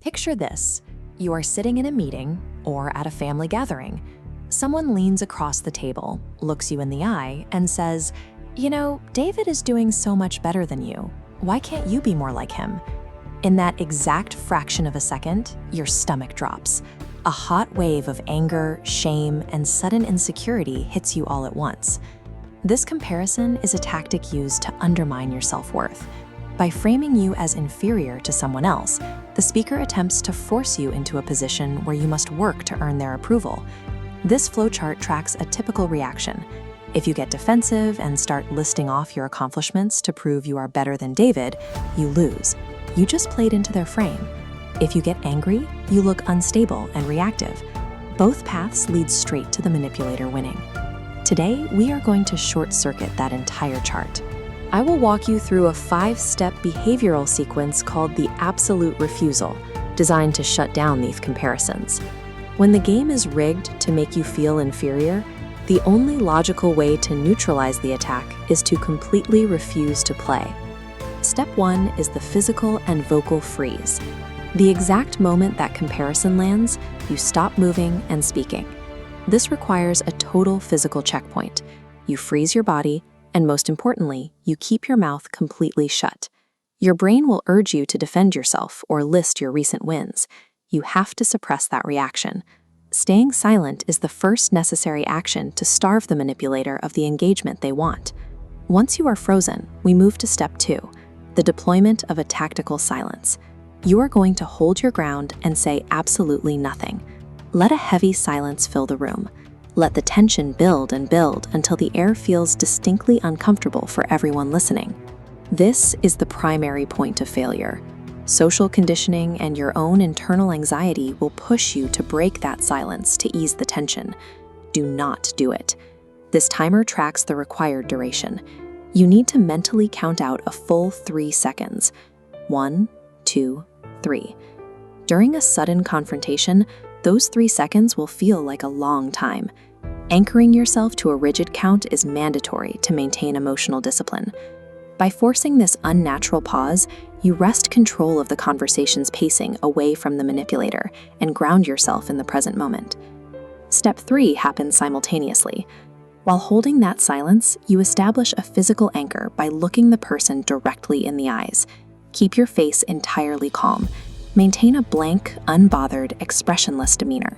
Picture this. You are sitting in a meeting or at a family gathering. Someone leans across the table, looks you in the eye, and says, "You know, David is doing so much better than you. Why can't you be more like him?" In that exact fraction of a second, your stomach drops. A hot wave of anger, shame, and sudden insecurity hits you all at once. This comparison is a tactic used to undermine your self-worth. By framing you as inferior to someone else, the speaker attempts to force you into a position where you must work to earn their approval. This flowchart tracks a typical reaction. If you get defensive and start listing off your accomplishments to prove you are better than David, you lose. You just played into their frame. If you get angry, you look unstable and reactive. Both paths lead straight to the manipulator winning. Today, we are going to short-circuit that entire chart. I will walk you through a 5-step behavioral sequence called the Absolute Refusal, designed to shut down these comparisons. When the game is rigged to make you feel inferior, the only logical way to neutralize the attack is to completely refuse to play. Step 1 is the physical and vocal freeze. The exact moment that comparison lands, you stop moving and speaking. This requires a total physical checkpoint. You freeze your body, and most importantly, you keep your mouth completely shut. Your brain will urge you to defend yourself or list your recent wins. You have to suppress that reaction. Staying silent is the first necessary action to starve the manipulator of the engagement they want. Once you are frozen, we move to step 2, the deployment of a tactical silence. You are going to hold your ground and say absolutely nothing. Let a heavy silence fill the room. Let the tension build and build until the air feels distinctly uncomfortable for everyone listening. This is the primary point of failure. Social conditioning and your own internal anxiety will push you to break that silence to ease the tension. Do not do it. This timer tracks the required duration. You need to mentally count out a full 3 seconds. 1, 2, 3. During a sudden confrontation, those 3 seconds will feel like a long time. Anchoring yourself to a rigid count is mandatory to maintain emotional discipline. By forcing this unnatural pause, you wrest control of the conversation's pacing away from the manipulator and ground yourself in the present moment. Step 3 happens simultaneously. While holding that silence, you establish a physical anchor by looking the person directly in the eyes. Keep your face entirely calm. Maintain a blank, unbothered, expressionless demeanor.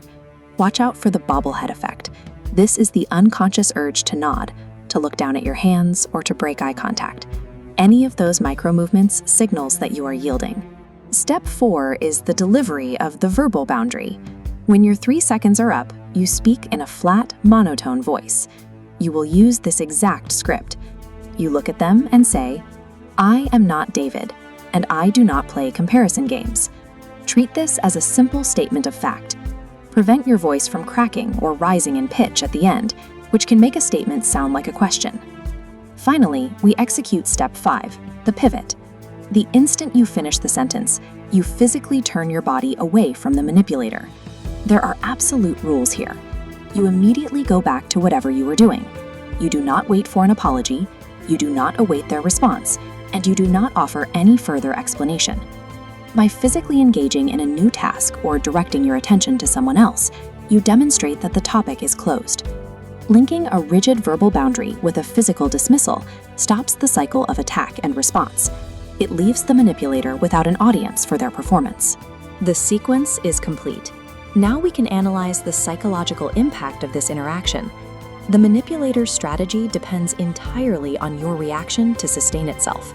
Watch out for the bobblehead effect. This is the unconscious urge to nod, to look down at your hands, or to break eye contact. Any of those micro-movements signals that you are yielding. Step 4 is the delivery of the verbal boundary. When your 3 seconds are up, you speak in a flat, monotone voice. You will use this exact script. You look at them and say, "I am not David, and I do not play comparison games." Treat this as a simple statement of fact. Prevent your voice from cracking or rising in pitch at the end, which can make a statement sound like a question. Finally, we execute step 5, the pivot. The instant you finish the sentence, you physically turn your body away from the manipulator. There are absolute rules here. You immediately go back to whatever you were doing. You do not wait for an apology, you do not await their response, and you do not offer any further explanation. By physically engaging in a new task or directing your attention to someone else, you demonstrate that the topic is closed. Linking a rigid verbal boundary with a physical dismissal stops the cycle of attack and response. It leaves the manipulator without an audience for their performance. The sequence is complete. Now we can analyze the psychological impact of this interaction. The manipulator's strategy depends entirely on your reaction to sustain itself.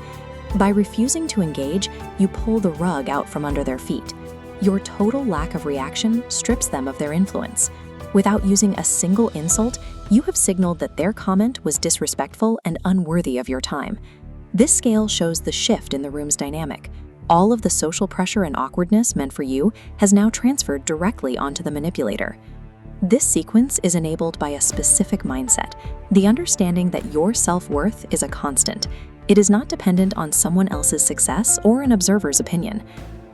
By refusing to engage, you pull the rug out from under their feet. Your total lack of reaction strips them of their influence. Without using a single insult, you have signaled that their comment was disrespectful and unworthy of your time. This scale shows the shift in the room's dynamic. All of the social pressure and awkwardness meant for you has now transferred directly onto the manipulator. This sequence is enabled by a specific mindset, the understanding that your self-worth is a constant. It is not dependent on someone else's success or an observer's opinion.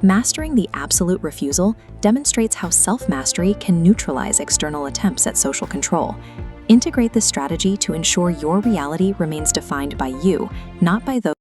Mastering the absolute refusal demonstrates how self-mastery can neutralize external attempts at social control. Integrate this strategy to ensure your reality remains defined by you, not by those